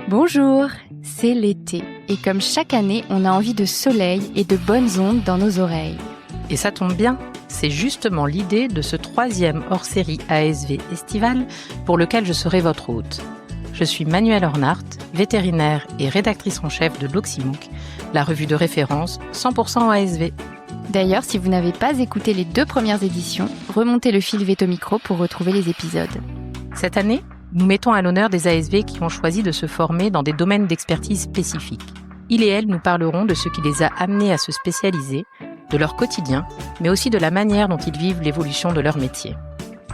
Bonjour, c'est l'été et comme chaque année, on a envie de soleil et de bonnes ondes dans nos oreilles. Et ça tombe bien, c'est justement l'idée de ce 3e hors-série ASV estival pour lequel je serai votre hôte. Je suis Manuelle Ornart, vétérinaire et rédactrice en chef de l'Oxymonk, la revue de référence 100% ASV. D'ailleurs, si vous n'avez pas écouté les 2 premières éditions, remontez le fil Vétomicro pour retrouver les épisodes. Cette année, nous mettons à l'honneur des ASV qui ont choisi de se former dans des domaines d'expertise spécifiques. Ils et elles nous parleront de ce qui les a amenés à se spécialiser, de leur quotidien, mais aussi de la manière dont ils vivent l'évolution de leur métier.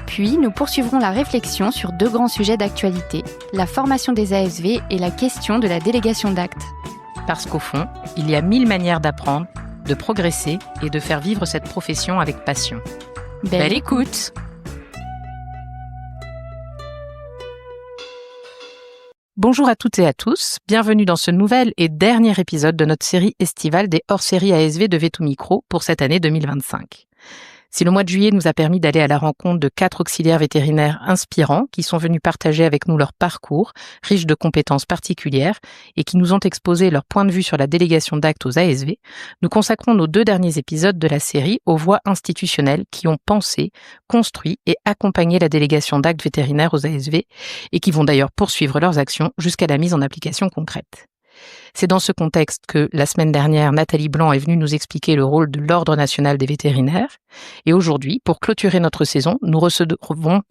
Puis, nous poursuivrons la réflexion sur 2 grands sujets d'actualité, la formation des ASV et la question de la délégation d'actes. Parce qu'au fond, il y a 1000 manières d'apprendre, de progresser et de faire vivre cette profession avec passion. Belle écoute! Bonjour à toutes et à tous, bienvenue dans ce nouvel et dernier épisode de notre série estivale des hors-séries ASV de Vétomicro pour cette année 2025. Si le mois de juillet nous a permis d'aller à la rencontre de 4 auxiliaires vétérinaires inspirants qui sont venus partager avec nous leur parcours, riche de compétences particulières, et qui nous ont exposé leur point de vue sur la délégation d'actes aux ASV, nous consacrons nos 2 derniers épisodes de la série aux voix institutionnelles qui ont pensé, construit et accompagné la délégation d'actes vétérinaires aux ASV, et qui vont d'ailleurs poursuivre leurs actions jusqu'à la mise en application concrète. C'est dans ce contexte que, la semaine dernière, Nathalie Blanc est venue nous expliquer le rôle de l'Ordre national des vétérinaires. Et aujourd'hui, pour clôturer notre saison, nous recevons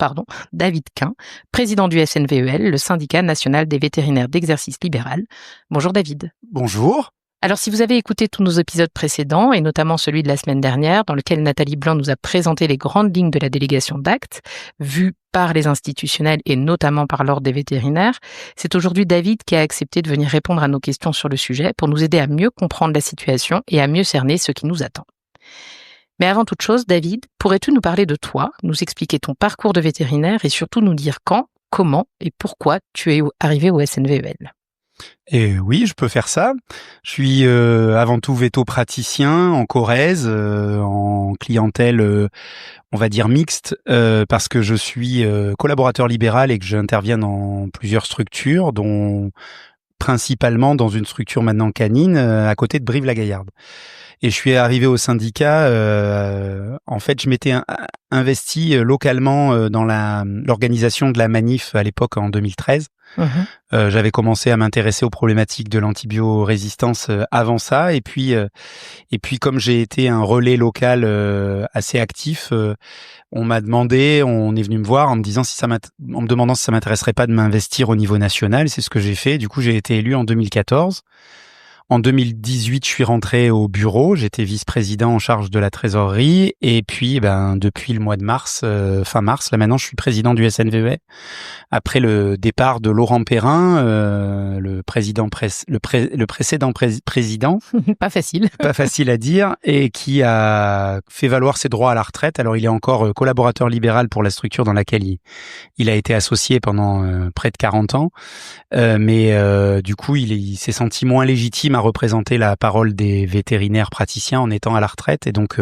David Quin, président du SNVEL, le syndicat national des vétérinaires d'exercice libéral. Bonjour David. Bonjour. Alors, si vous avez écouté tous nos épisodes précédents, et notamment celui de la semaine dernière, dans lequel Nathalie Blanc nous a présenté les grandes lignes de la délégation d'actes, vues par les institutionnels et notamment par l'Ordre des vétérinaires, c'est aujourd'hui David qui a accepté de venir répondre à nos questions sur le sujet pour nous aider à mieux comprendre la situation et à mieux cerner ce qui nous attend. Mais avant toute chose, David, pourrais-tu nous parler de toi, nous expliquer ton parcours de vétérinaire et surtout nous dire quand, comment et pourquoi tu es arrivé au SNVEL ? Et oui, je peux faire ça. Je suis avant tout véto-praticien en Corrèze, en clientèle, on va dire mixte, parce que je suis collaborateur libéral et que j'interviens dans plusieurs structures, dont principalement dans une structure maintenant canine à côté de Brive-la-Gaillarde. Et je suis arrivé au syndicat, en fait, je m'étais investi localement dans l'organisation de la manif à l'époque en 2013. J'avais commencé à m'intéresser aux problématiques de l'antibiorésistance avant ça, et puis comme j'ai été un relais local assez actif, on est venu me voir en me demandant si ça m'intéresserait pas de m'investir au niveau national. C'est ce que j'ai fait. Du coup, j'ai été élu en 2014. En 2018, je suis rentré au bureau, j'étais vice-président en charge de la trésorerie, et puis depuis le mois de mars, fin mars, là maintenant je suis président du SNVEL, après le départ de Laurent Perrin, le précédent président. Pas facile. Pas facile à dire, et qui a fait valoir ses droits à la retraite. Alors il est encore collaborateur libéral pour la structure dans laquelle il a été associé pendant près de 40 ans, mais du coup il s'est senti moins légitime à représenter la parole des vétérinaires praticiens en étant à la retraite, et donc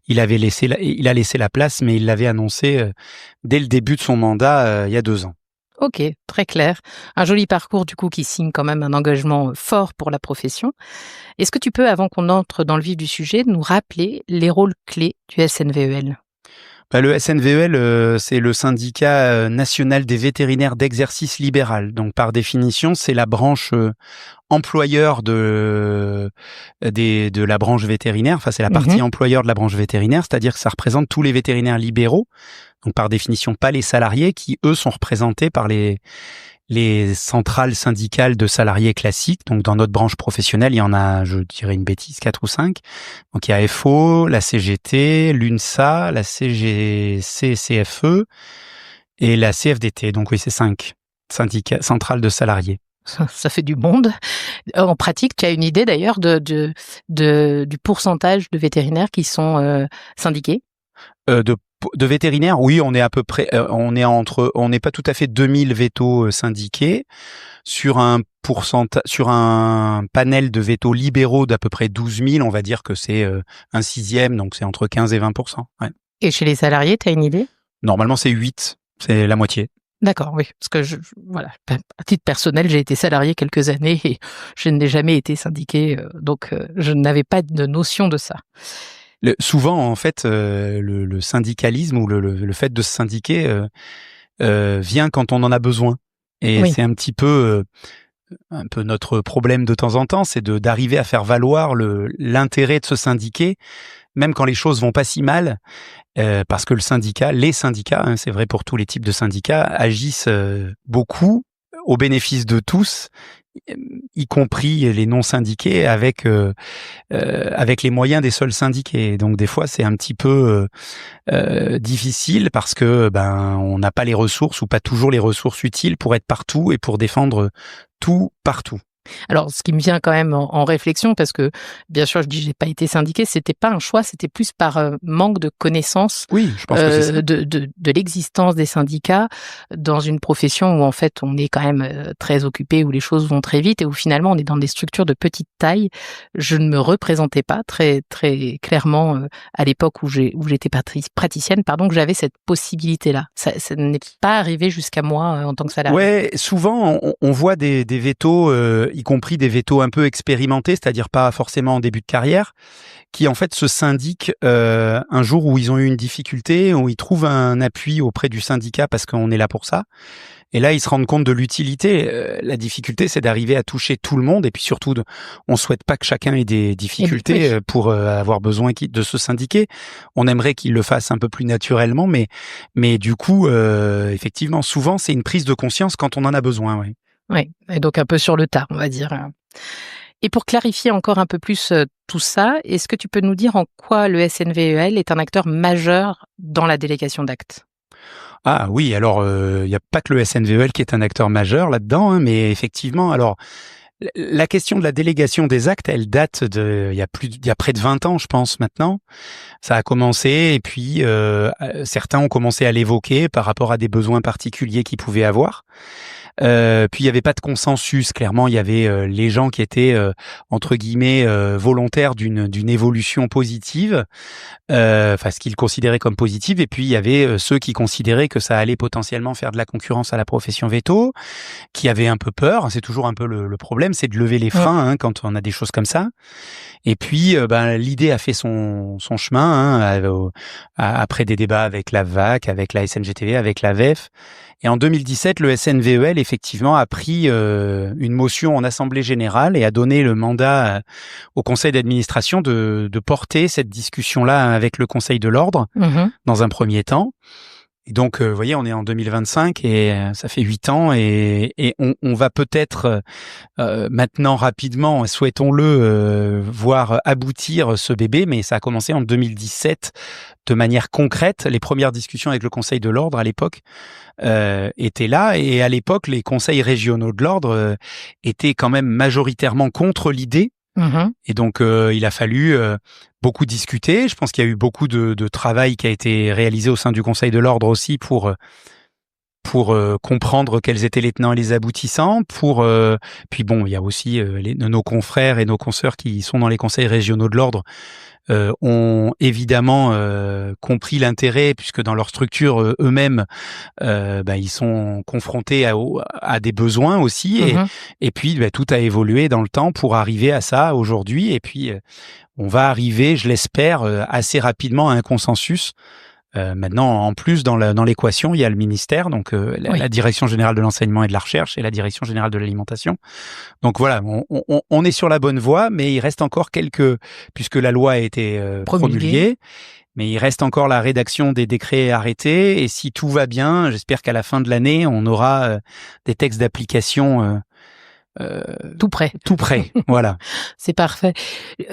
il a laissé la place, mais il l'avait annoncé dès le début de son mandat il y a 2 ans. Ok, très clair. Un joli parcours du coup qui signe quand même un engagement fort pour la profession. Est-ce que tu peux, avant qu'on entre dans le vif du sujet, nous rappeler les rôles clés du SNVEL ? Le SNVEL, c'est le syndicat national des vétérinaires d'exercice libéral. Donc, par définition, c'est la branche employeur de la branche vétérinaire. Enfin, c'est la partie employeur de la branche vétérinaire, c'est-à-dire que ça représente tous les vétérinaires libéraux. Donc, par définition, pas les salariés qui, eux, sont représentés par les centrales syndicales de salariés classiques. Donc, dans notre branche professionnelle, il y en a, je dirais une bêtise, 4 ou 5. Donc, il y a FO, la CGT, l'UNSA, la CGC-CFE et la CFDT. Donc, oui, c'est 5 syndicats centrales de salariés. Ça fait du monde. En pratique, tu as une idée d'ailleurs du pourcentage de vétérinaires qui sont syndiqués ? De vétérinaires, oui, on est à peu près, on n'est pas tout à fait 2000 vétos syndiqués sur un panel de vétos libéraux d'à peu près 12 000. On va dire que c'est un sixième, donc c'est entre 15 et 20%. Ouais. Et chez les salariés, tu as une idée ? Normalement, c'est 8, c'est la moitié. D'accord, oui, parce que voilà, à titre personnel, j'ai été salarié quelques années et je n'ai jamais été syndiqué, donc je n'avais pas de notion de ça. Souvent, en fait, le syndicalisme ou le fait de se syndiquer vient quand on en a besoin. Et Oui. c'est un peu notre problème de temps en temps, c'est d'arriver à faire valoir l'intérêt de se syndiquer, même quand les choses vont pas si mal, parce que les syndicats, hein, c'est vrai pour tous les types de syndicats, agissent beaucoup au bénéfice de tous, y compris les non syndiqués, avec les moyens des seuls syndiqués. Donc des fois, c'est un petit peu difficile parce que on n'a pas les ressources ou pas toujours les ressources utiles pour être partout et pour défendre tout partout. Alors, ce qui me vient quand même en réflexion, parce que bien sûr, je dis j'ai pas été syndiqué, c'était pas un choix, c'était plus par manque de connaissance Oui, je pense que c'est ça. de l'existence des syndicats dans une profession où en fait on est quand même très occupé, où les choses vont très vite et où finalement on est dans des structures de petite taille. Je ne me représentais pas très très clairement à l'époque où j'étais praticienne, que j'avais cette possibilité-là. Ça n'est pas arrivé jusqu'à moi en tant que salarié. Ouais, souvent on voit des vétos, y compris des vétos un peu expérimentés, c'est-à-dire pas forcément en début de carrière, qui en fait se syndiquent un jour où ils ont eu une difficulté, où ils trouvent un appui auprès du syndicat parce qu'on est là pour ça. Et là, ils se rendent compte de l'utilité. La difficulté, c'est d'arriver à toucher tout le monde. Et puis surtout, on souhaite pas que chacun ait des difficultés pour avoir besoin de se syndiquer. On aimerait qu'ils le fassent un peu plus naturellement. Mais du coup, effectivement, souvent, c'est une prise de conscience quand on en a besoin. Oui. Oui, et donc un peu sur le tard, on va dire. Et pour clarifier encore un peu plus tout ça, est-ce que tu peux nous dire en quoi le SNVEL est un acteur majeur dans la délégation d'actes ? Ah oui, alors il n'y a pas que le SNVEL qui est un acteur majeur là-dedans, hein, mais effectivement, alors la question de la délégation des actes, elle date il y a près de 20 ans, je pense, maintenant. Ça a commencé et puis certains ont commencé à l'évoquer par rapport à des besoins particuliers qu'ils pouvaient avoir. Puis il y avait pas de consensus. Clairement, il y avait les gens qui étaient entre guillemets volontaires d'une évolution positive, enfin ce qu'ils considéraient comme positive. Et puis il y avait ceux qui considéraient que ça allait potentiellement faire de la concurrence à la profession veto, qui avaient un peu peur. C'est toujours un peu le problème, c'est de lever les freins hein, quand on a des choses comme ça. Et puis, l'idée a fait son chemin hein, après des débats avec la VAC, avec la SNGTV, avec la VEF. Et en 2017, le SNVEL, effectivement, a pris une motion en Assemblée générale et a donné le mandat au Conseil d'administration de porter cette discussion-là avec le Conseil de l'Ordre dans un premier temps. Et donc, vous voyez, on est en 2025 et ça fait 8 ans et on va peut-être maintenant rapidement, souhaitons-le, voir aboutir ce bébé, mais ça a commencé en 2017 de manière concrète. Les premières discussions avec le Conseil de l'Ordre à l'époque étaient là et à l'époque, les conseils régionaux de l'Ordre étaient quand même majoritairement contre l'idée. Et donc, il a fallu beaucoup discuter. Je pense qu'il y a eu beaucoup de travail qui a été réalisé au sein du Conseil de l'Ordre aussi pour comprendre quels étaient les tenants et les aboutissants. Puis bon, il y a aussi nos confrères et nos consoeurs qui sont dans les conseils régionaux de l'Ordre ont évidemment compris l'intérêt puisque dans leur structure eux-mêmes ils sont confrontés à des besoins aussi et puis tout a évolué dans le temps pour arriver à ça aujourd'hui et puis on va arriver, je l'espère, assez rapidement à un consensus. Maintenant, en plus, dans l'équation, il y a le ministère, donc la Direction générale de l'enseignement et de la recherche et la Direction générale de l'alimentation. Donc voilà, on est sur la bonne voie, mais il reste encore puisque la loi a été promulguée, mais il reste encore la rédaction des décrets arrêtés. Et si tout va bien, j'espère qu'à la fin de l'année, on aura des textes d'application tout prêt, voilà. C'est parfait.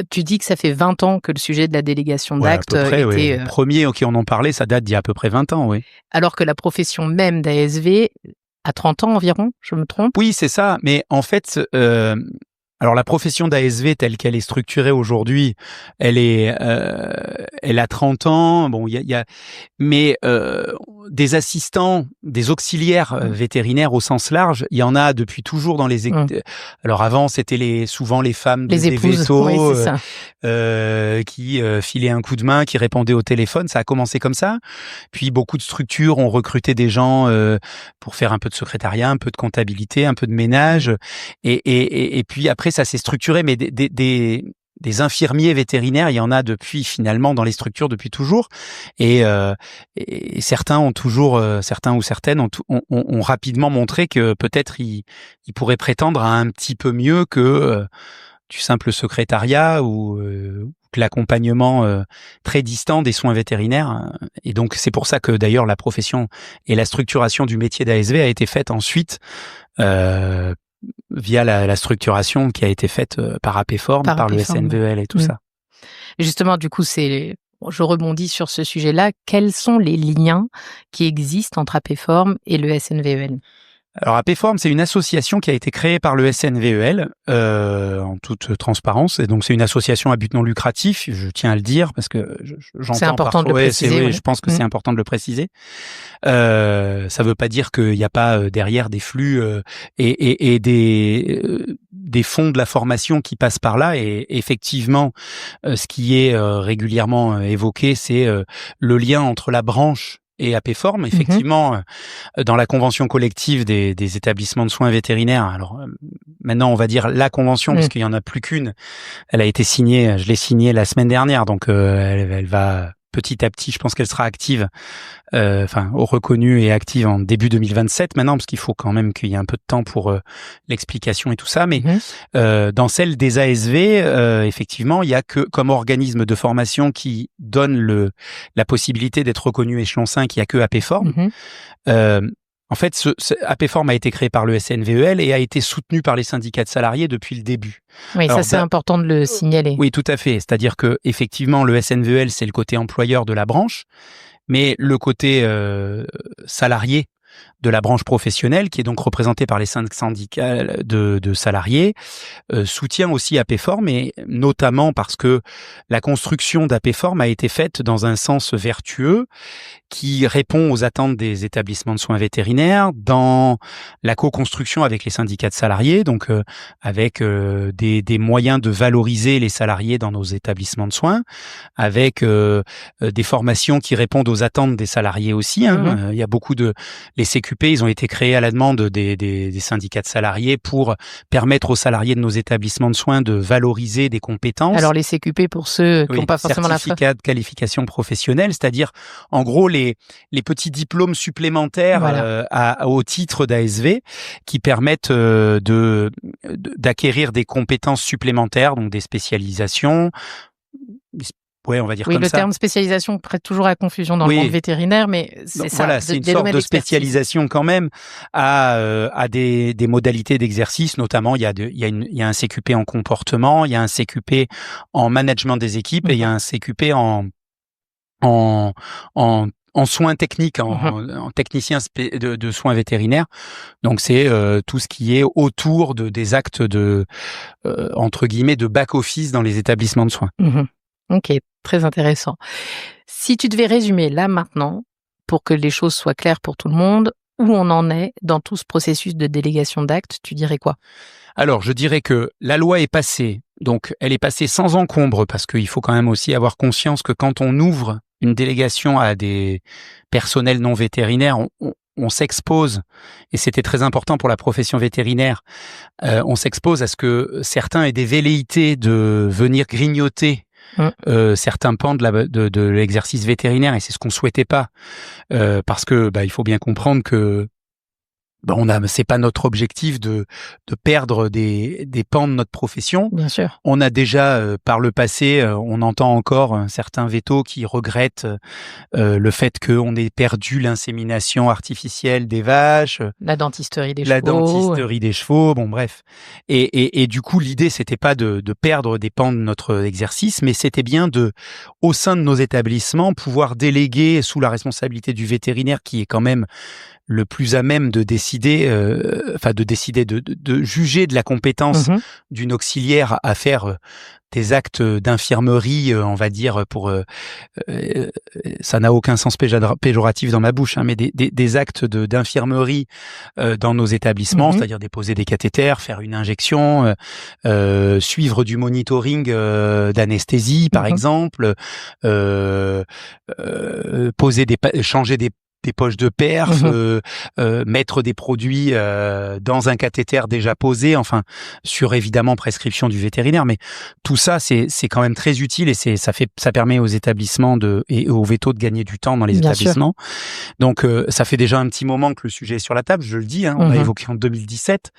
Tu dis que ça fait 20 ans que le sujet de la délégation d'actes était... Le premier auquel on en parlait, ça date d'il y a à peu près 20 ans, oui. Alors que la profession même d'ASV a 30 ans environ, je me trompe ? Oui, c'est ça. Mais en fait, Alors la profession d'ASV telle qu'elle est structurée aujourd'hui, elle a 30 ans. Bon, mais des assistants, des auxiliaires vétérinaires au sens large, il y en a depuis toujours dans les. Alors avant, c'était souvent les femmes les des épouses, vétos, oui, qui filaient un coup de main, qui répondaient au téléphone. Ça a commencé comme ça. Puis beaucoup de structures ont recruté des gens pour faire un peu de secrétariat, un peu de comptabilité, un peu de ménage, et puis après ça s'est structuré, mais des infirmiers vétérinaires, il y en a depuis finalement dans les structures depuis toujours, et certains ont toujours, certains ou certaines ont rapidement montré que peut-être ils pourraient prétendre à un petit peu mieux que du simple secrétariat ou que l'accompagnement très distant des soins vétérinaires. Et donc c'est pour ça que d'ailleurs la profession et la structuration du métier d'ASV a été faite ensuite via la structuration qui a été faite par APFORM, par le SNVEL et tout ça. Justement, du coup, je rebondis sur ce sujet-là. Quels sont les liens qui existent entre APFORM et le SNVEL ? Alors APFORM, c'est une association qui a été créée par le SNVEL en toute transparence, et donc c'est une association à but non lucratif. Je tiens à le dire parce que j'entends c'est important parfois, de le préciser. Oui. Je pense que c'est important de le préciser. Ça veut pas dire qu'il n'y a pas derrière des flux et des fonds de la formation qui passent par là. Et effectivement, ce qui est régulièrement évoqué, c'est le lien entre la branche et APFORM, effectivement, dans la convention collective des établissements de soins vétérinaires. Alors maintenant, on va dire la convention, parce qu'il y en a plus qu'une. Elle a été signée, je l'ai signée la semaine dernière, donc elle va petit à petit, je pense qu'elle sera active, reconnue et active en début 2027 maintenant, parce qu'il faut quand même qu'il y ait un peu de temps pour l'explication et tout ça. Mais dans celle des ASV, effectivement, il y a que comme organisme de formation qui donne la possibilité d'être reconnu échelon 5, il y a que APFORM. En fait, APFORM a été créé par le SNVEL et a été soutenu par les syndicats de salariés depuis le début. Oui, alors, ça c'est important de le signaler. Oui, tout à fait. C'est-à-dire que effectivement, le SNVEL, c'est le côté employeur de la branche, mais le côté salarié de la branche professionnelle, qui est donc représentée par les syndicats de salariés, soutient aussi APFORM, et notamment parce que la construction d'APFORM a été faite dans un sens vertueux qui répond aux attentes des établissements de soins vétérinaires dans la co-construction avec les syndicats de salariés, donc avec des moyens de valoriser les salariés dans nos établissements de soins, avec des formations qui répondent aux attentes des salariés aussi. Il y a beaucoup les CQP, ils ont été créés à la demande des syndicats de salariés pour permettre aux salariés de nos établissements de soins de valoriser des compétences. Alors les CQP, pour ceux qui n'ont pas forcément la certificat de qualification professionnelle, c'est-à-dire en gros les petits diplômes supplémentaires au titre d'ASV qui permettent d'acquérir des compétences supplémentaires, donc des spécialisations. Ouais, on va dire comme ça. Oui, le terme spécialisation prête toujours à confusion dans le monde vétérinaire, mais c'est donc, ça. Voilà, c'est une sorte de spécialisation quand même à des modalités d'exercice, notamment il y a un CQP en comportement, il y a un CQP en management des équipes et il y a un CQP en soins techniques, en technicien de soins vétérinaires. Donc c'est tout ce qui est autour des actes de entre guillemets de back office dans les établissements de soins. Ok, très intéressant. Si tu devais résumer là maintenant, pour que les choses soient claires pour tout le monde, où on en est dans tout ce processus de délégation d'actes, tu dirais quoi ? Alors, je dirais que la loi est passée, donc elle est passée sans encombre, parce qu'il faut quand même aussi avoir conscience que quand on ouvre une délégation à des personnels non vétérinaires, on s'expose, et c'était très important pour la profession vétérinaire, on s'expose à ce que certains aient des velléités de venir grignoter certains pans de l'exercice vétérinaire, et c'est ce qu'on souhaitait pas, parce que il faut bien comprendre que c'est pas notre objectif de perdre des pans de notre profession. Bien sûr. On a déjà par le passé, on entend encore certains vétos qui regrettent le fait qu'on ait perdu l'insémination artificielle des vaches, la dentisterie des chevaux. Bon, bref. Et du coup, l'idée c'était pas de perdre des pans de notre exercice, mais c'était bien au sein de nos établissements, pouvoir déléguer sous la responsabilité du vétérinaire, qui est quand même le plus à même de décider, de juger de la compétence d'une auxiliaire à faire des actes d'infirmerie, on va dire, ça n'a aucun sens péjoratif dans ma bouche, hein, mais des actes d'infirmerie dans nos établissements, c'est-à-dire déposer des cathéters, faire une injection, suivre du monitoring d'anesthésie, par exemple, changer des poches de perf, mettre des produits dans un cathéter déjà posé, enfin sur évidemment prescription du vétérinaire, mais tout ça c'est quand même très utile et ça permet aux établissements et aux vétos de gagner du temps dans les établissements. Donc ça fait déjà un petit moment que le sujet est sur la table, je le dis, hein, on l'a évoqué en 2017.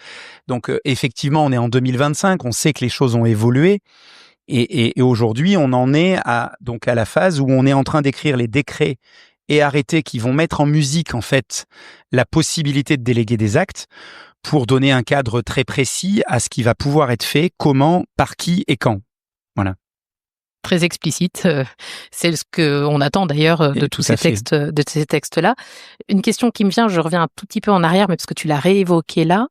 Donc effectivement, on est en 2025, on sait que les choses ont évolué. Et aujourd'hui, on en est à la phase où on est en train d'écrire les décrets et arrêtés qui vont mettre en musique, en fait, la possibilité de déléguer des actes pour donner un cadre très précis à ce qui va pouvoir être fait, comment, par qui et quand. Voilà. Très explicite. C'est ce qu'on attend d'ailleurs de tous ces textes-là. Une question qui me vient, je reviens un tout petit peu en arrière, mais parce que tu l'as réévoqué là.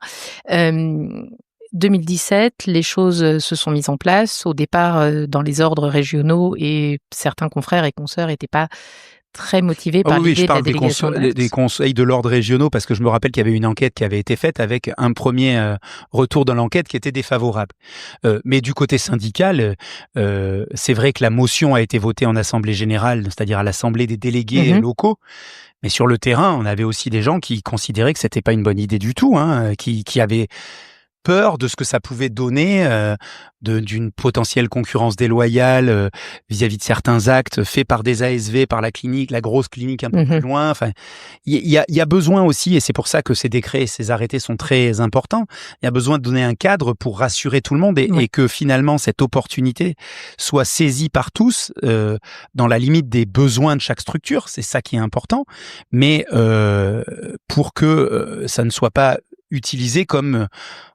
2017, les choses se sont mises en place. Au départ, dans les ordres régionaux, et certains confrères et consoeurs n'étaient pas très motivé par l'idée de la délégation des conseils de l'ordre régionaux, parce que je me rappelle qu'il y avait une enquête qui avait été faite avec un premier retour de l'enquête qui était défavorable. Mais du côté syndical, c'est vrai que la motion a été votée en assemblée générale, c'est-à-dire à l'assemblée des délégués locaux. Mais sur le terrain, on avait aussi des gens qui considéraient que c'était pas une bonne idée du tout, hein, qui avaient peur de ce que ça pouvait donner, d'une potentielle concurrence déloyale vis-à-vis de certains actes faits par des ASV, par la clinique, la grosse clinique un peu plus loin. Enfin, il y a besoin aussi, et c'est pour ça que ces décrets et ces arrêtés sont très importants, il y a besoin de donner un cadre pour rassurer tout le monde et que finalement cette opportunité soit saisie par tous dans la limite des besoins de chaque structure. C'est ça qui est important, mais pour que ça ne soit pas utilisé comme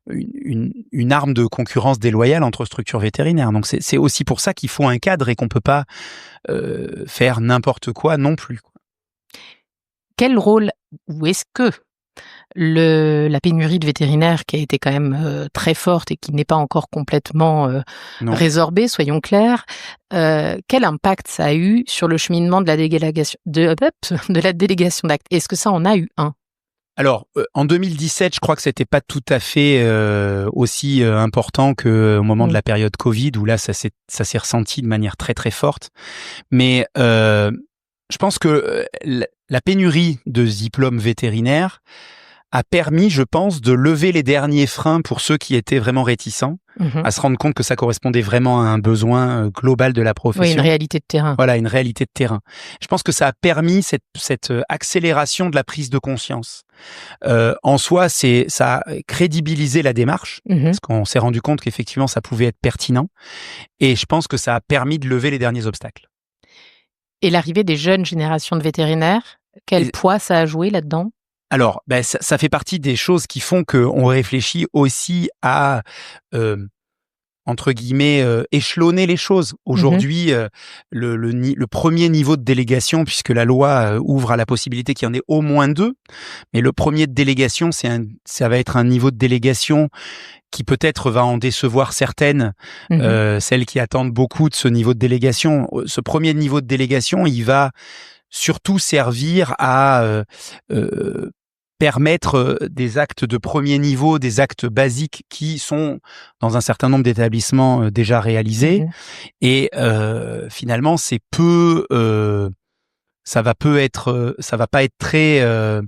une arme de concurrence déloyale entre structures vétérinaires. Donc c'est aussi pour ça qu'il faut un cadre et qu'on peut pas faire n'importe quoi non plus. Quel rôle, ou est-ce que la pénurie de vétérinaires qui a été quand même très forte et qui n'est pas encore complètement résorbée, soyons clairs, quel impact ça a eu sur le cheminement de la délégation d'actes? Est-ce que ça en a eu un? Alors, en 2017, je crois que c'était pas tout à fait aussi important qu'au moment de la période Covid, où là, ça s'est ressenti de manière très très forte. Mais je pense que la pénurie de diplômes vétérinaires a permis, je pense, de lever les derniers freins pour ceux qui étaient vraiment réticents, à se rendre compte que ça correspondait vraiment à un besoin global de la profession. Oui, une réalité de terrain. Voilà, une réalité de terrain. Je pense que ça a permis cette accélération de la prise de conscience. En soi, ça a crédibilisé la démarche, parce qu'on s'est rendu compte qu'effectivement, ça pouvait être pertinent. Et je pense que ça a permis de lever les derniers obstacles. Et l'arrivée des jeunes générations de vétérinaires, quel poids ça a joué là-dedans ? Alors, ça fait partie des choses qui font qu'on réfléchit aussi à, entre guillemets, échelonner les choses. Aujourd'hui, le premier niveau de délégation, puisque la loi ouvre à la possibilité qu'il y en ait au moins 2, mais le premier de délégation, ça va être un niveau de délégation qui peut-être va en décevoir certaines, celles qui attendent beaucoup de ce niveau de délégation. Ce premier niveau de délégation, il va surtout servir à permettre des actes de premier niveau, des actes basiques qui sont dans un certain nombre d'établissements déjà réalisés. Et finalement, ça va pas être très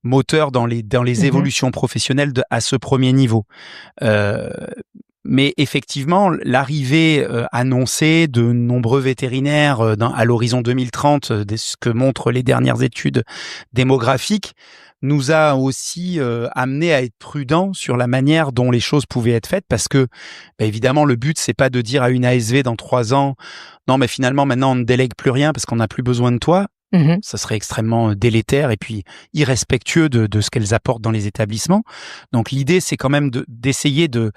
moteur dans les évolutions professionnelles à ce premier niveau. Mais effectivement, l'arrivée annoncée de nombreux vétérinaires à l'horizon 2030, ce que montrent les dernières études démographiques, nous a aussi amené à être prudents sur la manière dont les choses pouvaient être faites, parce que évidemment le but c'est pas de dire à une ASV dans 3 ans non mais finalement maintenant on ne délègue plus rien parce qu'on n'a plus besoin de toi. Ça serait extrêmement délétère et puis irrespectueux de ce qu'elles apportent dans les établissements. Donc l'idée c'est quand même d'essayer de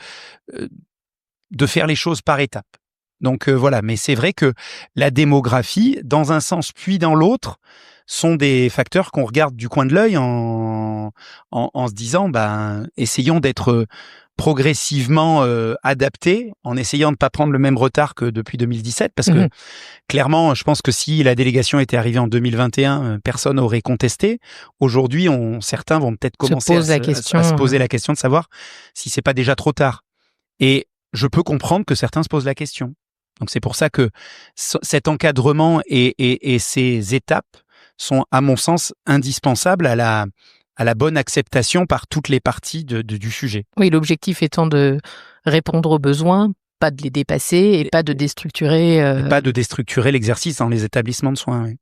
faire les choses par étapes. Donc voilà, mais c'est vrai que la démographie, dans un sens puis dans l'autre, sont des facteurs qu'on regarde du coin de l'œil en se disant, essayons d'être progressivement adaptés, en essayant de pas prendre le même retard que depuis 2017, parce que clairement, je pense que si la délégation était arrivée en 2021, personne n'aurait contesté. Aujourd'hui, certains vont peut-être commencer à se poser la question de savoir si c'est pas déjà trop tard. Et je peux comprendre que certains se posent la question. Donc c'est pour ça que cet encadrement et ces étapes sont, à mon sens, indispensables à la bonne acceptation par toutes les parties du sujet. Oui, l'objectif étant de répondre aux besoins, pas de les dépasser et pas de déstructurer... Pas de déstructurer l'exercice dans les établissements de soins. Oui.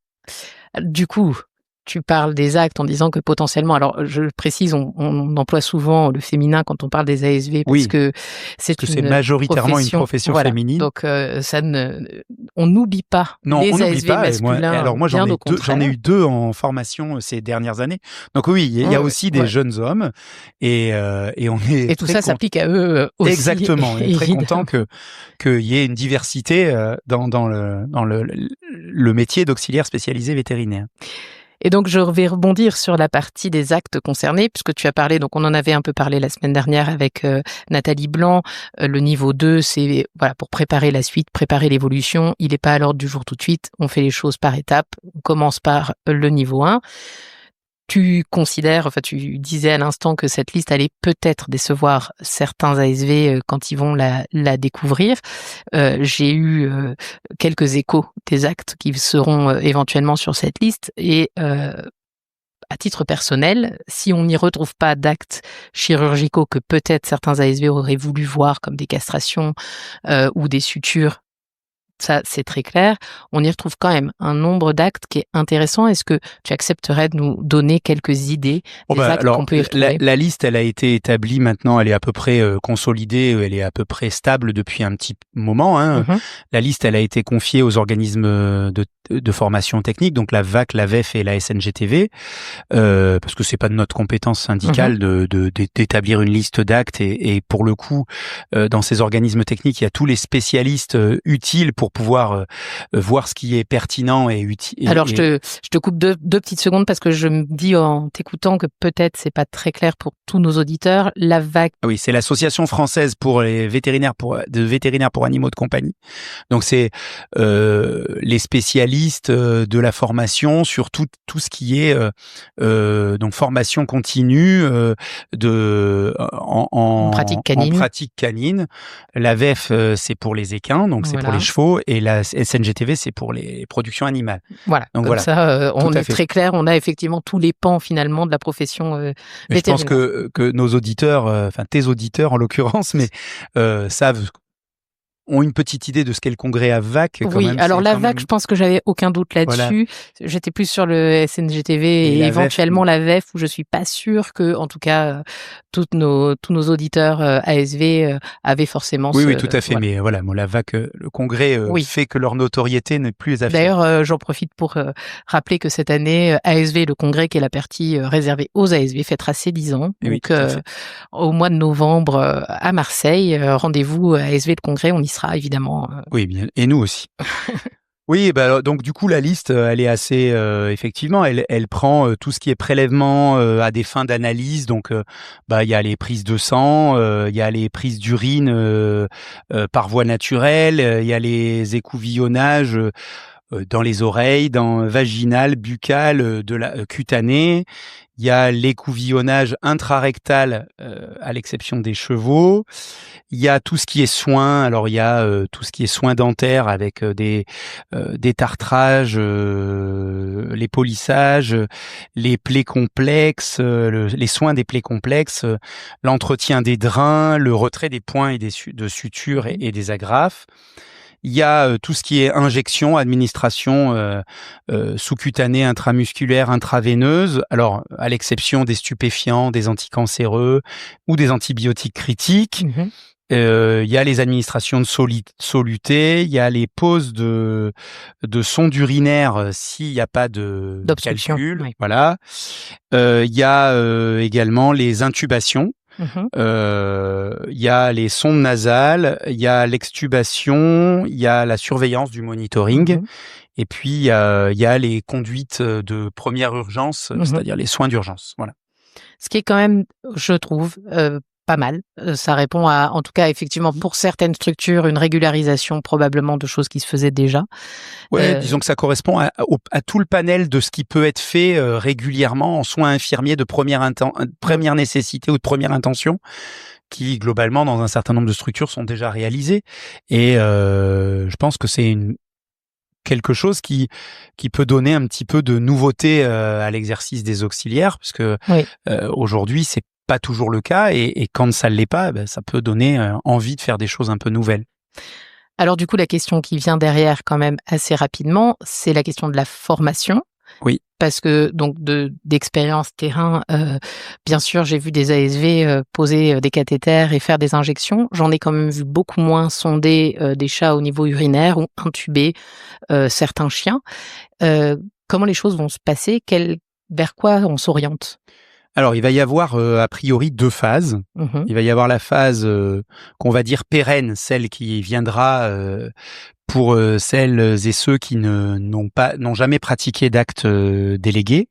Du coup, tu parles des actes en disant que potentiellement, alors je précise, on emploie souvent le féminin quand on parle des ASV parce que c'est majoritairement une profession féminine. Donc on n'oublie pas les ASV masculins. Alors moi j'en ai eu deux en formation ces dernières années. Donc oui, il y a aussi des jeunes hommes et on est. Et tout ça s'applique à eux aussi. Exactement. On est très content qu'il y ait une diversité dans le métier d'auxiliaire spécialisé vétérinaire. Et donc, je vais rebondir sur la partie des actes concernés, puisque tu as parlé, donc on en avait un peu parlé la semaine dernière avec Nathalie Blanc. Le niveau 2, c'est pour préparer la suite, préparer l'évolution. Il n'est pas à l'ordre du jour tout de suite. On fait les choses par étapes. On commence par le niveau 1. Tu disais à l'instant que cette liste allait peut-être décevoir certains ASV quand ils vont la découvrir. J'ai eu quelques échos des actes qui seront éventuellement sur cette liste et à titre personnel, si on n'y retrouve pas d'actes chirurgicaux que peut-être certains ASV auraient voulu voir comme des castrations ou des sutures, ça c'est très clair, on y retrouve quand même un nombre d'actes qui est intéressant. Est-ce que tu accepterais de nous donner quelques idées des actes qu'on peut y retrouver ? La liste, elle a été établie maintenant, elle est à peu près consolidée, elle est à peu près stable depuis un petit moment. La liste, elle a été confiée aux organismes de formation technique, donc la VAC, la VEF et la SNGTV, parce que c'est pas de notre compétence syndicale d'établir une liste d'actes et pour le coup, dans ces organismes techniques, il y a tous les spécialistes utiles pour pouvoir voir ce qui est pertinent et utile. Alors, je te coupe deux petites secondes parce que je me dis en t'écoutant que peut-être c'est pas très clair pour tous nos auditeurs. La VAC. Oui, c'est l'Association française pour les vétérinaires de vétérinaires pour animaux de compagnie. Donc, c'est les spécialistes de la formation sur tout ce qui est donc formation continue en pratique canine. La VEF, c'est pour les équins, donc c'est pour les chevaux, et la SNGTV, c'est pour les productions animales. Voilà. Donc comme ça, on est très clair. On a effectivement tous les pans finalement de la profession vétérinaire. Je pense que nos auditeurs, tes auditeurs en l'occurrence, mais ont une petite idée de ce qu'est le congrès à VAC. Alors la VAC, je pense que j'avais aucun doute là-dessus. Voilà. J'étais plus sur le SNGTV et éventuellement la VEF, où je suis pas sûre que, en tout cas, tous nos auditeurs ASV avaient forcément. Oui, tout à fait. Voilà. Mais la VAC, le congrès fait que leur notoriété n'est plus affichée. D'ailleurs, j'en profite pour rappeler que cette année, ASV, le congrès, qui est la partie réservée aux ASV, fêtera ses 10 ans. Donc, au mois de novembre à Marseille, rendez-vous ASV, le congrès, on y sera évidemment. Oui, bien. Et nous aussi. Oui, donc du coup la liste, elle est assez effectivement, elle prend tout ce qui est prélèvement à des fins d'analyse. Donc il y a les prises de sang, il y a les prises d'urine par voie naturelle, il y a les écouvillonnages dans les oreilles, dans vaginal, buccal, de la cutané. Il y a l'écouvillonnage intrarectal à l'exception des chevaux. Il y a tout ce qui est soins. Alors il y a tout ce qui est soins dentaires avec des tartrages, les polissages, les plaies complexes, les soins des plaies complexes, l'entretien des drains, le retrait des points et de sutures et des agrafes. Il y a tout ce qui est injection, administration sous-cutanée, intramusculaire, intraveineuse. Alors, à l'exception des stupéfiants, des anticancéreux ou des antibiotiques critiques. Il y a les administrations de soluté, il y a les poses de sondes urinaires s'il n'y a pas de calcul. Oui. Voilà. Il y a également les intubations. Il y a les sondes nasales, il y a l'extubation, il y a la surveillance du monitoring Et puis il y a les conduites de première urgence, c'est-à-dire les soins d'urgence. Voilà. Ce qui est quand même, je trouve, pas mal. Ça répond à, en tout cas, effectivement, pour certaines structures, une régularisation probablement de choses qui se faisaient déjà. Ouais, disons que ça correspond à tout le panel de ce qui peut être fait régulièrement en soins infirmiers de première nécessité ou de première intention, qui globalement, dans un certain nombre de structures, sont déjà réalisés. Et je pense que c'est quelque chose qui peut donner un petit peu de nouveauté à l'exercice des auxiliaires, parce que aujourd'hui, c'est pas toujours le cas, et quand ça ne l'est pas, ça peut donner envie de faire des choses un peu nouvelles. Alors du coup, la question qui vient derrière quand même assez rapidement, c'est la question de la formation. Oui. Parce que donc d'expérience terrain, bien sûr, j'ai vu des ASV poser des cathéters et faire des injections. J'en ai quand même vu beaucoup moins sonder des chats au niveau urinaire ou intuber certains chiens. Comment les choses vont se passer? Vers quoi on s'oriente? Alors, il va y avoir a priori 2 phases. Il va y avoir la phase qu'on va dire pérenne, celle qui viendra pour celles et ceux qui n'ont jamais pratiqué d'acte délégué.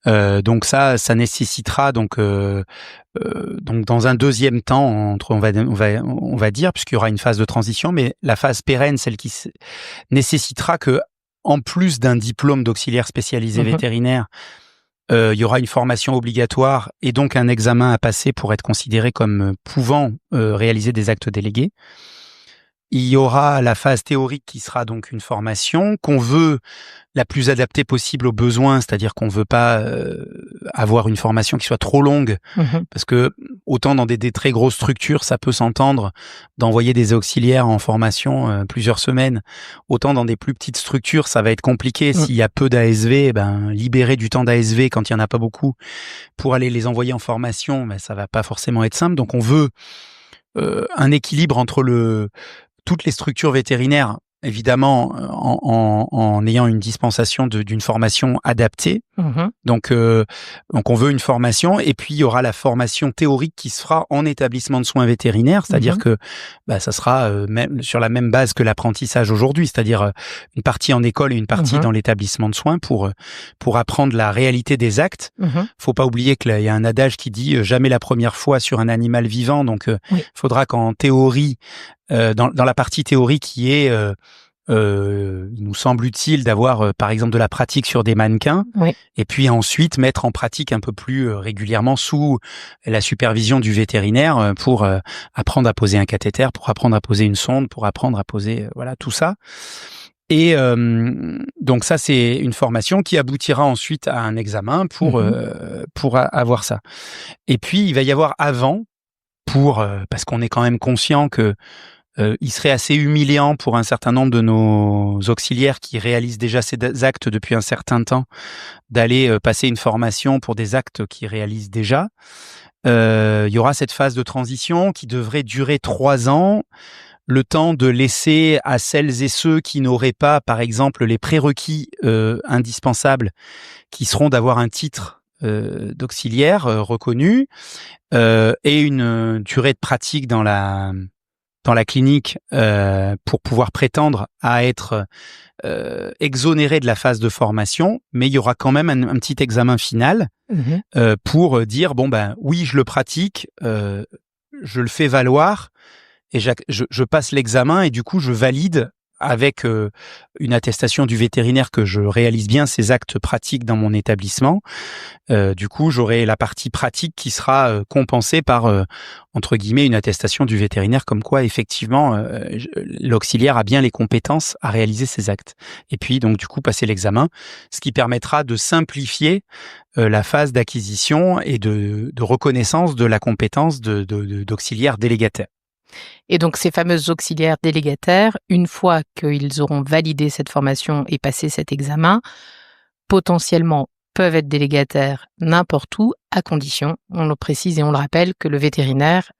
Donc ça nécessitera donc dans un deuxième temps, on va dire, puisqu'il y aura une phase de transition, mais la phase pérenne, celle qui nécessitera que, en plus d'un diplôme d'auxiliaire spécialisé vétérinaire, il y aura une formation obligatoire et donc un examen à passer pour être considéré comme pouvant réaliser des actes délégués. Il y aura la phase théorique qui sera donc une formation qu'on veut la plus adaptée possible aux besoins, c'est-à-dire qu'on veut pas avoir une formation qui soit trop longue, parce que autant dans des très grosses structures, ça peut s'entendre d'envoyer des auxiliaires en formation plusieurs semaines, autant dans des plus petites structures, ça va être compliqué. S'il y a peu d'ASV, libérer du temps d'ASV quand il y en a pas beaucoup pour aller les envoyer en formation, ça va pas forcément être simple. Donc on veut un équilibre entre toutes les structures vétérinaires, évidemment, en ayant une dispensation d'une formation adaptée. Donc on veut une formation, et puis il y aura la formation théorique qui se fera en établissement de soins vétérinaires, c'est-à-dire que ça sera même sur la même base que l'apprentissage aujourd'hui, c'est-à-dire une partie en école et une partie dans l'établissement de soins pour apprendre la réalité des actes. Faut pas oublier qu'il y a un adage qui dit jamais la première fois sur un animal vivant, donc faudra qu'en théorie, dans la partie théorique qui est il nous semble utile d'avoir par exemple de la pratique sur des mannequins, et puis ensuite mettre en pratique un peu plus régulièrement sous la supervision du vétérinaire pour apprendre à poser un cathéter, pour apprendre à poser une sonde, pour apprendre à poser tout ça. Et donc ça, c'est une formation qui aboutira ensuite à un examen pour avoir ça. Et puis il va y avoir parce qu'on est quand même conscient que il serait assez humiliant pour un certain nombre de nos auxiliaires qui réalisent déjà ces actes depuis un certain temps d'aller passer une formation pour des actes qu'ils réalisent déjà. Il y aura cette phase de transition qui devrait durer 3 ans, le temps de laisser à celles et ceux qui n'auraient pas, par exemple, les prérequis indispensables, qui seront d'avoir un titre d'auxiliaire reconnu et une durée de pratique dans la clinique pour pouvoir prétendre à être exonéré de la phase de formation, mais il y aura quand même un petit examen final pour dire oui, je le pratique, je le fais valoir, et je passe l'examen, et du coup je valide avec une attestation du vétérinaire que je réalise bien ces actes pratiques dans mon établissement. Du coup, j'aurai la partie pratique qui sera compensée par, entre guillemets, une attestation du vétérinaire comme quoi, effectivement, l'auxiliaire a bien les compétences à réaliser ces actes. Et puis, donc, du coup, passer l'examen, ce qui permettra de simplifier la phase d'acquisition et de reconnaissance de la compétence d'auxiliaire délégataire. Et donc, ces fameux auxiliaires délégataires, une fois qu'ils auront validé cette formation et passé cet examen, potentiellement peuvent être délégataires n'importe où, à condition, on le précise et on le rappelle, que le vétérinaire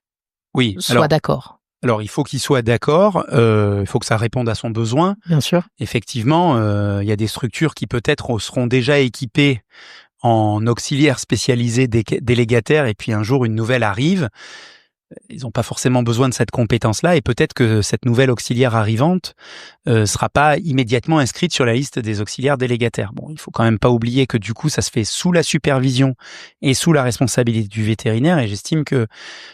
soit d'accord. Alors, il faut qu'il soit d'accord, il faut que ça réponde à son besoin. Bien sûr. Effectivement, il y a des structures qui peut-être seront déjà équipées en auxiliaires spécialisés délégataires, et puis un jour, une nouvelle arrive. ils n'ont pas forcément besoin de cette compétence-là, et peut-être que cette nouvelle auxiliaire arrivante sera pas immédiatement inscrite sur la liste des auxiliaires délégataires. Bon, il faut quand même pas oublier que du coup, ça se fait sous la supervision et sous la responsabilité du vétérinaire, et j'estime que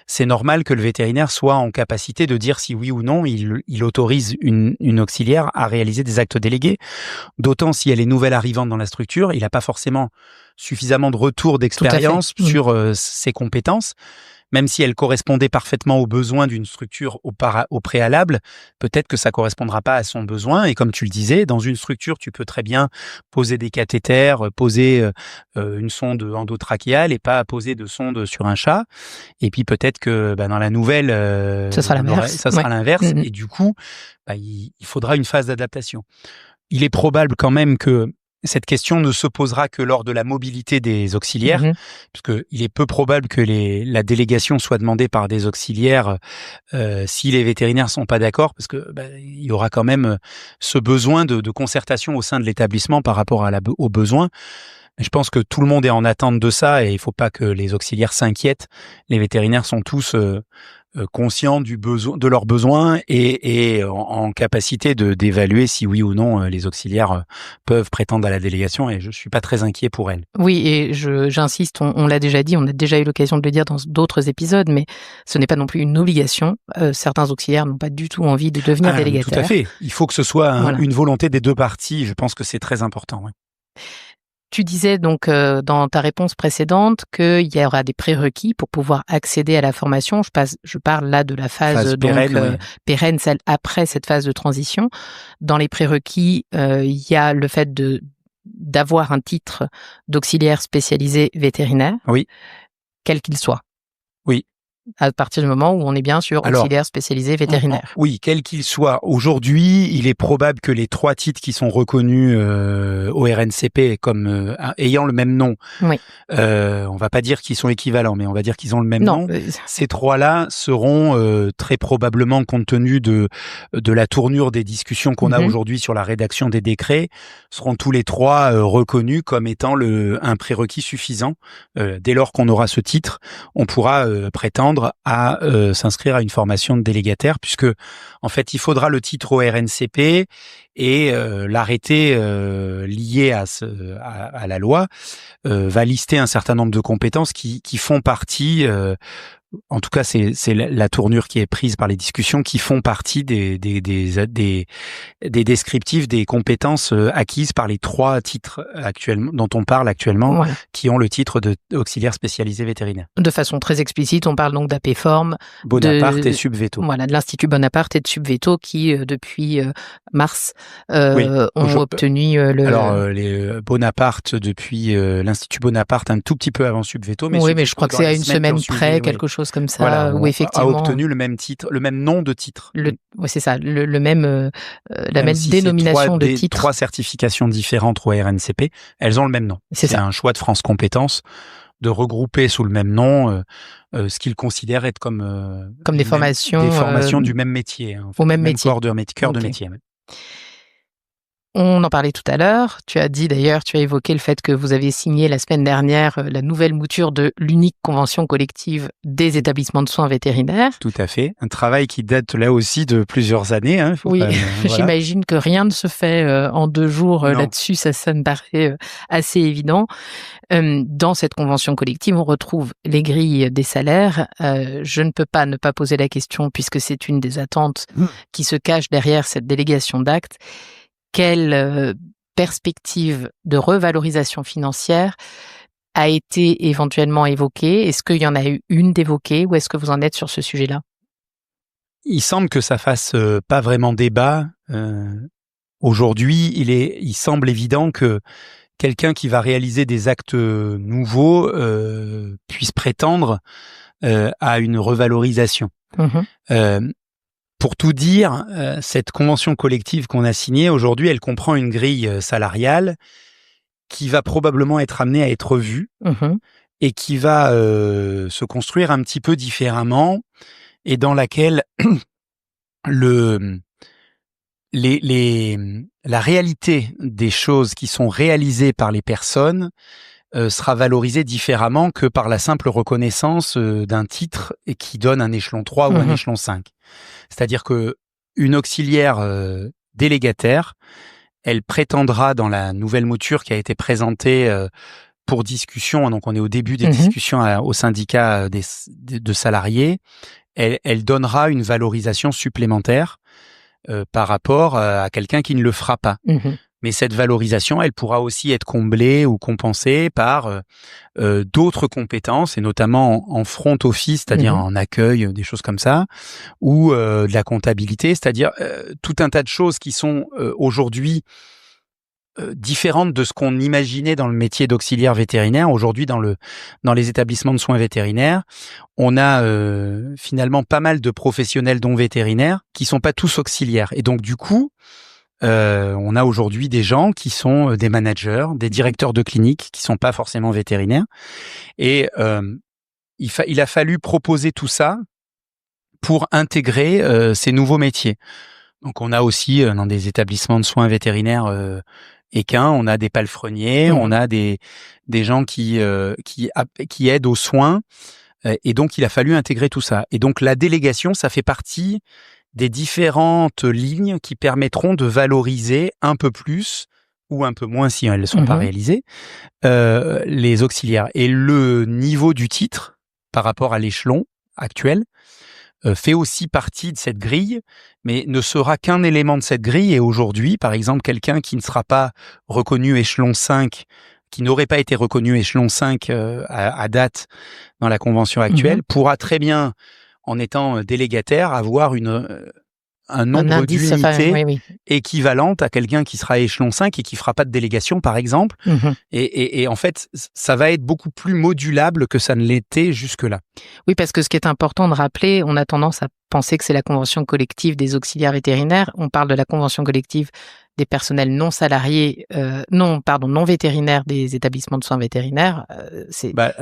c'est normal que le vétérinaire soit en capacité de dire si oui ou non il autorise une auxiliaire à réaliser des actes délégués, d'autant si elle est nouvelle arrivante dans la structure, il n'a pas forcément suffisamment de retour d'expérience sur ses compétences. Même si elle correspondait parfaitement aux besoins d'une structure au préalable, peut-être que ça correspondra pas à son besoin. Et comme tu le disais, dans une structure, tu peux très bien poser des cathéters, poser une sonde endotrachéale et pas poser de sonde sur un chat. Et puis peut-être que dans la nouvelle, ça sera l'inverse. Ça sera l'inverse. Et du coup, il faudra une phase d'adaptation. Il est probable quand même que cette question ne se posera que lors de la mobilité des auxiliaires, parce qu'il est peu probable que la délégation soit demandée par des auxiliaires si les vétérinaires sont pas d'accord, parce que il y aura quand même ce besoin de concertation au sein de l'établissement par rapport aux besoins. Je pense que tout le monde est en attente de ça et il faut pas que les auxiliaires s'inquiètent. Les vétérinaires sont tous conscients de leurs besoins et en capacité d'évaluer si oui ou non les auxiliaires peuvent prétendre à la délégation, et je suis pas très inquiet pour elles. Oui, et j'insiste, on l'a déjà dit, on a déjà eu l'occasion de le dire dans d'autres épisodes, mais ce n'est pas non plus une obligation. Certains auxiliaires n'ont pas du tout envie de devenir délégataires. Tout à fait. Il faut que ce soit une volonté des deux parties. Je pense que c'est très important. Oui. Tu disais donc dans ta réponse précédente qu'il y aura des prérequis pour pouvoir accéder à la formation. Je parle là de la phase pérenne, celle après cette phase de transition. Dans les prérequis, il y a le fait d'avoir un titre d'auxiliaire spécialisé vétérinaire, quel qu'il soit. Oui. À partir du moment où on est bien sur auxiliaire spécialisé vétérinaire. Oui, quel qu'il soit. Aujourd'hui, il est probable que les 3 titres qui sont reconnus au RNCP comme ayant le même nom, on va pas dire qu'ils sont équivalents, mais on va dire qu'ils ont le même nom. Ces 3-là seront très probablement, compte tenu de la tournure des discussions qu'on a aujourd'hui sur la rédaction des décrets, seront tous les 3 reconnus comme étant un prérequis suffisant. Dès lors qu'on aura ce titre, on pourra prétendre à s'inscrire à une formation de délégataire, puisque en fait il faudra le titre au RNCP et l'arrêté lié à la loi va lister un certain nombre de compétences qui font partie en tout cas, c'est la tournure qui est prise par les discussions, qui font partie des descriptifs des compétences acquises par les 3 titres actuellement dont on parle actuellement, qui ont le titre d'auxiliaire spécialisé vétérinaire. De façon très explicite, on parle donc d'APFORM, Bonaparte et Subveto. Voilà, de l'Institut Bonaparte et de Subveto qui, depuis mars, ont obtenu le... Alors, les Bonaparte, depuis l'Institut Bonaparte, un tout petit peu avant Subveto. Mais mais je crois que c'est à une semaine près, quelque chose comme ça, où effectivement a obtenu le même titre, le même nom de titre. C'est ça, la même dénomination de titre. 3 certifications différentes au RNCP, elles ont le même nom. C'est un choix de France Compétences de regrouper sous le même nom ce qu'ils considèrent être comme des formations du même métier, au même métier, cœur de métier. On en parlait tout à l'heure. Tu as évoqué le fait que vous avez signé la semaine dernière la nouvelle mouture de l'unique convention collective des établissements de soins vétérinaires. Tout à fait. Un travail qui date là aussi de plusieurs années. J'imagine que rien ne se fait en 2 jours là-dessus. Ça me paraît assez évident. Dans cette convention collective, on retrouve les grilles des salaires. Je ne peux pas ne pas poser la question, puisque c'est une des attentes qui se cache derrière cette délégation d'actes. Quelle perspective de revalorisation financière a été éventuellement évoquée? Est-ce qu'il y en a eu une d'évoquée, ou est-ce que vous en êtes sur ce sujet-là? Il semble que ça fasse pas vraiment débat. Aujourd'hui, il semble évident que quelqu'un qui va réaliser des actes nouveaux puisse prétendre à une revalorisation. Pour tout dire, cette convention collective qu'on a signée, aujourd'hui, elle comprend une grille salariale qui va probablement être amenée à être revue et qui va se construire un petit peu différemment, et dans laquelle la réalité des choses qui sont réalisées par les personnes sera valorisé différemment que par la simple reconnaissance d'un titre et qui donne un échelon 3 ou un échelon 5. C'est-à-dire que une auxiliaire délégataire, elle prétendra dans la nouvelle mouture qui a été présentée pour discussion, donc on est au début des discussions au syndicat de salariés, elle donnera une valorisation supplémentaire par rapport à quelqu'un qui ne le fera pas. Mais cette valorisation, elle pourra aussi être comblée ou compensée par d'autres compétences, et notamment en front office, c'est-à-dire en accueil, des choses comme ça, ou de la comptabilité, c'est-à-dire tout un tas de choses qui sont aujourd'hui différentes de ce qu'on imaginait dans le métier d'auxiliaire vétérinaire. Aujourd'hui, dans les établissements de soins vétérinaires, on a finalement pas mal de professionnels dont vétérinaires qui sont pas tous auxiliaires. Et donc, du coup, on a aujourd'hui des gens qui sont des managers, des directeurs de clinique qui sont pas forcément vétérinaires. Et il a fallu proposer tout ça pour intégrer ces nouveaux métiers. Donc, on a aussi dans des établissements de soins vétérinaires équins, on a des palefreniers, on a des gens qui aident aux soins. Et donc, il a fallu intégrer tout ça. Et donc, la délégation, ça fait partie des différentes lignes qui permettront de valoriser un peu plus ou un peu moins si elles ne sont pas réalisées, les auxiliaires. Et le niveau du titre par rapport à l'échelon actuel fait aussi partie de cette grille, mais ne sera qu'un élément de cette grille. Et aujourd'hui, par exemple, quelqu'un qui ne sera pas reconnu échelon 5, qui n'aurait pas été reconnu échelon 5 à date dans la convention actuelle, pourra très bien, en étant délégataire, avoir un nombre d'unités équivalente à quelqu'un qui sera échelon 5 et qui fera pas de délégation, par exemple. Et en fait, ça va être beaucoup plus modulable que ça ne l'était jusque-là. Oui, parce que ce qui est important de rappeler, on a tendance à penser que c'est la convention collective des auxiliaires vétérinaires. On parle de la convention collective des personnels non salariés, non vétérinaires des établissements de soins vétérinaires.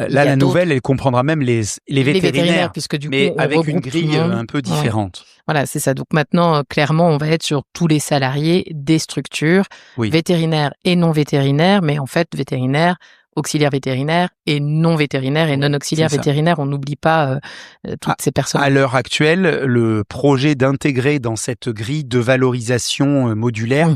La nouvelle, elle comprendra même les vétérinaires, puisque du mais coup, avec une grille un peu différente. Voilà, c'est ça. Donc maintenant, clairement, on va être sur tous les salariés des structures, vétérinaires et non vétérinaires, mais en fait, vétérinaires, auxiliaires vétérinaires et non vétérinaires et non auxiliaires vétérinaires. On n'oublie pas toutes ces personnes. À l'heure actuelle, le projet d'intégrer dans cette grille de valorisation modulaire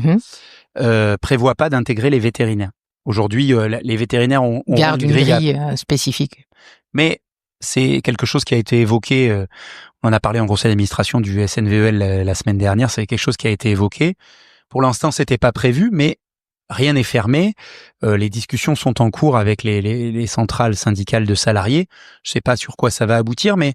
prévoit pas d'intégrer les vétérinaires. Aujourd'hui, les vétérinaires ont gardent une grille spécifique. Mais c'est quelque chose qui a été évoqué. On en a parlé en conseil d'administration du SNVEL la semaine dernière. C'est quelque chose qui a été évoqué. Pour l'instant, c'était pas prévu, mais rien n'est fermé. Les discussions sont en cours avec les centrales syndicales de salariés. Je sais pas sur quoi ça va aboutir, mais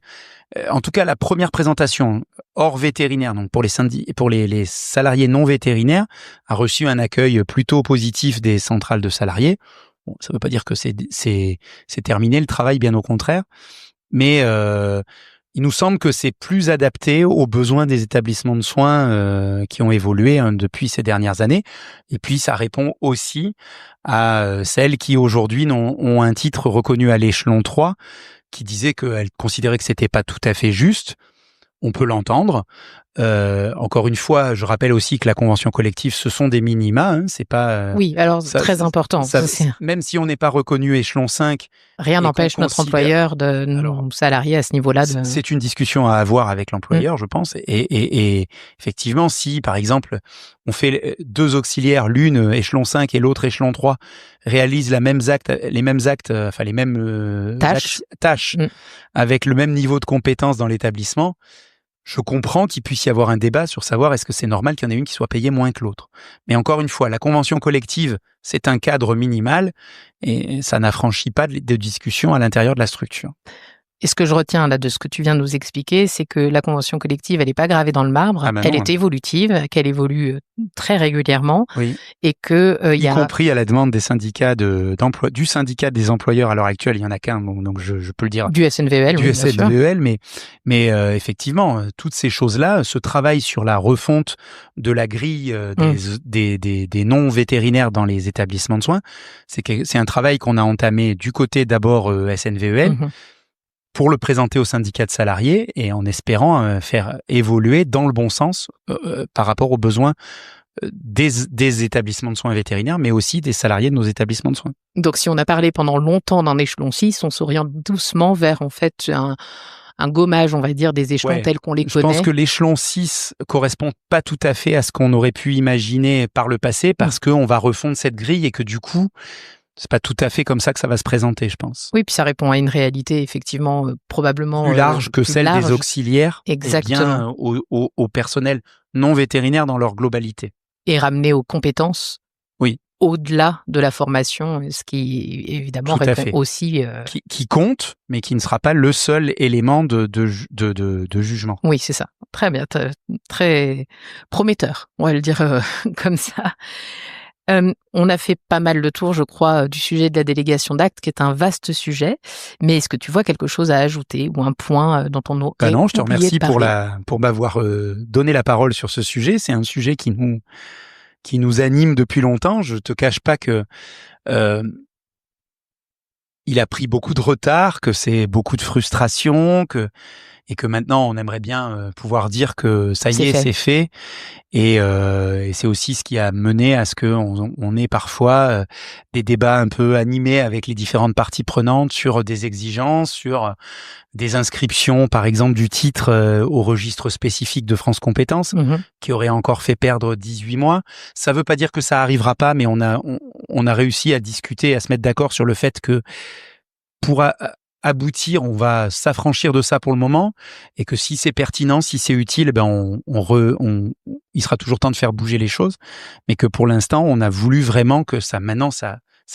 en tout cas, la première présentation hors vétérinaire, donc pour les salariés non vétérinaires, a reçu un accueil plutôt positif des centrales de salariés. Bon, ça veut pas dire que c'est terminé le travail, bien au contraire, mais il nous semble que c'est plus adapté aux besoins des établissements de soins qui ont évolué depuis ces dernières années. Et puis, ça répond aussi à celles qui aujourd'hui ont un titre reconnu à l'échelon 3, qui disaient qu'elles considéraient que c'était pas tout à fait juste. On peut l'entendre. Encore une fois, je rappelle aussi que la convention collective, ce sont des minima, c'est pas... oui, alors c'est très important. Même si on n'est pas reconnu échelon 5... Rien n'empêche notre employeur de nous salarier à ce niveau-là. C'est une discussion à avoir avec l'employeur, je pense. Et effectivement, si, par exemple, on fait 2 auxiliaires, l'une échelon 5 et l'autre échelon 3, réalisent les mêmes tâches avec le même niveau de compétence dans l'établissement, je comprends qu'il puisse y avoir un débat sur savoir est-ce que c'est normal qu'il y en ait une qui soit payée moins que l'autre. Mais encore une fois, la convention collective, c'est un cadre minimal et ça n'affranchit pas de discussion à l'intérieur de la structure. Et ce que je retiens là de ce que tu viens de nous expliquer, c'est que la convention collective, elle n'est pas gravée dans le marbre, elle est évolutive, qu'elle évolue très régulièrement, et que y compris à la demande des syndicats du syndicat des employeurs à l'heure actuelle, il y en a qu'un, donc je peux le dire. Du SNVEL, du SNVEL, mais effectivement, toutes ces choses-là, ce travail sur la refonte de la grille des non vétérinaires dans les établissements de soins, c'est un travail qu'on a entamé du côté d'abord SNVEL. Pour le présenter au syndicat de salariés et en espérant faire évoluer dans le bon sens par rapport aux besoins des établissements de soins vétérinaires, mais aussi des salariés de nos établissements de soins. Donc, si on a parlé pendant longtemps d'un échelon 6, on s'oriente doucement vers, en fait, un gommage, on va dire, des échelons tels qu'on les connaît. Je pense que l'échelon 6 correspond pas tout à fait à ce qu'on aurait pu imaginer par le passé, parce qu'on va refondre cette grille et que du coup, c'est pas tout à fait comme ça que ça va se présenter, je pense. Oui, puis ça répond à une réalité, effectivement, probablement plus large que celle des auxiliaires. Exactement. Et bien au personnel non vétérinaire dans leur globalité. Et ramener aux compétences. Oui. Au-delà de la formation, ce qui évidemment répond aussi qui compte, mais qui ne sera pas le seul élément de jugement. Oui, c'est ça. Très bien, très prometteur, on va le dire comme ça. On a fait pas mal le tour, je crois, du sujet de la délégation d'actes, qui est un vaste sujet. Mais est-ce que tu vois quelque chose à ajouter ou un point dont on aurait non, je te oublié remercie de parler pour m'avoir donné la parole sur ce sujet. C'est un sujet qui nous anime depuis longtemps. Je te cache pas que il a pris beaucoup de retard, que c'est beaucoup de frustration, et que maintenant on aimerait bien pouvoir dire que ça y est, c'est fait. Et c'est aussi ce qui a mené à ce que on ait parfois des débats un peu animés avec les différentes parties prenantes sur des exigences, sur des inscriptions, par exemple, du titre au registre spécifique de France Compétences, qui aurait encore fait perdre 18 mois. Ça veut pas dire que ça arrivera pas, mais on a réussi à discuter, à se mettre d'accord sur le fait que pour aboutir, on va s'affranchir de ça pour le moment, et que si c'est pertinent, si c'est utile, il sera toujours temps de faire bouger les choses, mais que pour l'instant, on a voulu vraiment que ça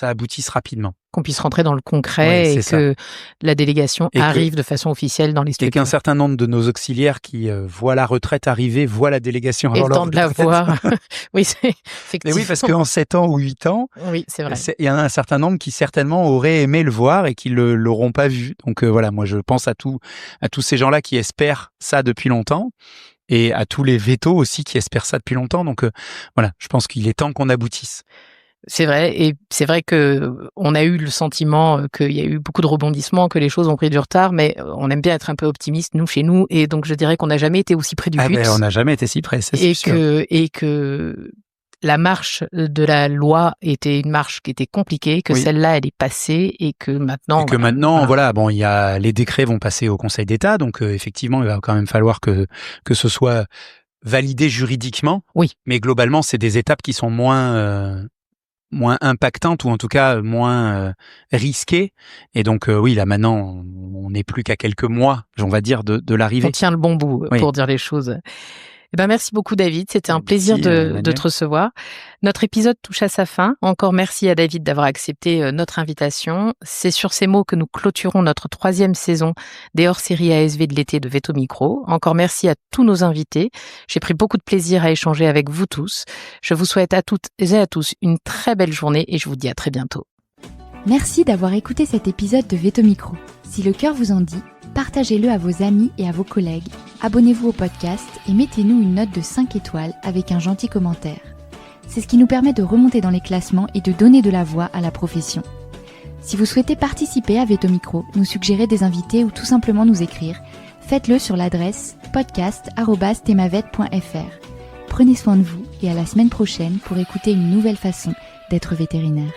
aboutisse rapidement. Qu'on puisse rentrer dans le concret et que la délégation arrive de façon officielle dans les structures. Et qu'un certain nombre de nos auxiliaires qui voient la retraite arriver, voient la délégation avant leur retraite. Et le temps de la voir. Oui, c'est effectivement. Mais oui, parce qu'en 7 ans ou 8 ans, oui, c'est vrai. Il y en a un certain nombre qui certainement auraient aimé le voir et qui l'auront pas vu. Donc voilà, moi je pense à tous ces gens-là qui espèrent ça depuis longtemps. Et à tous les vétos aussi qui espèrent ça depuis longtemps. Donc voilà, je pense qu'il est temps qu'on aboutisse. C'est vrai, et c'est vrai que on a eu le sentiment qu'il y a eu beaucoup de rebondissements, que les choses ont pris du retard, mais on aime bien être un peu optimiste, nous, chez nous, et donc je dirais qu'on n'a jamais été aussi près du but. On n'a jamais été si près, c'est sûr. Et que la marche de la loi était une marche qui était compliquée, que celle-là, elle est passée, et que maintenant... il y a les décrets vont passer au Conseil d'État, donc effectivement, il va quand même falloir que ce soit validé juridiquement. Oui. Mais globalement, c'est des étapes qui sont moins impactante, ou en tout cas moins risquée. Et donc oui, là maintenant, on n'est plus qu'à quelques mois, on va dire, de l'arrivée. On tient le bon bout, pour dire les choses. Eh ben, merci beaucoup, David. C'était un plaisir de te recevoir. Notre épisode touche à sa fin. Encore merci à David d'avoir accepté notre invitation. C'est sur ces mots que nous clôturons notre 3e saison des hors-séries ASV de l'été de Veto Micro. Encore merci à tous nos invités. J'ai pris beaucoup de plaisir à échanger avec vous tous. Je vous souhaite à toutes et à tous une très belle journée et je vous dis à très bientôt. Merci d'avoir écouté cet épisode de Veto Micro. Si le cœur vous en dit, partagez-le à vos amis et à vos collègues, abonnez-vous au podcast et mettez-nous une note de 5 étoiles avec un gentil commentaire. C'est ce qui nous permet de remonter dans les classements et de donner de la voix à la profession. Si vous souhaitez participer à Veto Micro, nous suggérer des invités ou tout simplement nous écrire, faites-le sur l'adresse podcast@themavet.fr. Prenez soin de vous et à la semaine prochaine pour écouter une nouvelle façon d'être vétérinaire.